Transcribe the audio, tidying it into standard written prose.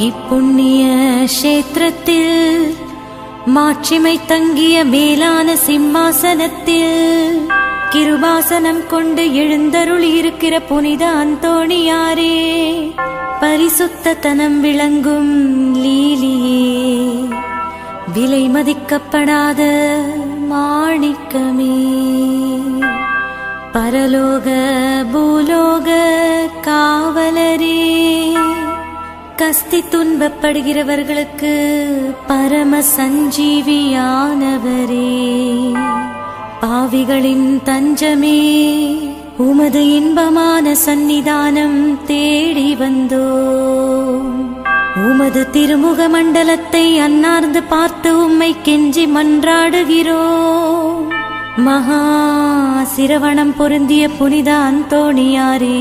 இப்புண்ணிய கஷேத்திரத்தில் மாட்சிமை தங்கிய மேலான சிம்மாசனத்தில் கிருபாசனம் கொண்டு எழுந்தருளி இருக்கிற புனித அந்தோணியாரே, பரிசுத்தத்தனம் விளங்கும் லீலியே, விலை மதிக்கப்படாத மாணிக்கமே, பரலோக பூலோக காவலரே, கஸ்தி துன்பப்படுகிறவர்களுக்கு பரம சஞ்சீவியானவரே, பாவிகளின் தஞ்சமே, உமது இன்பமான சந்நிதானம் தேடி வந்தோம். உமது திருமுக மண்டலத்தை அன்னார்ந்து பார்த்து உம்மை கெஞ்சி மன்றாடுகிறோம். மகா சிரவணம் பொருந்திய புனித அந்தோணியாரே,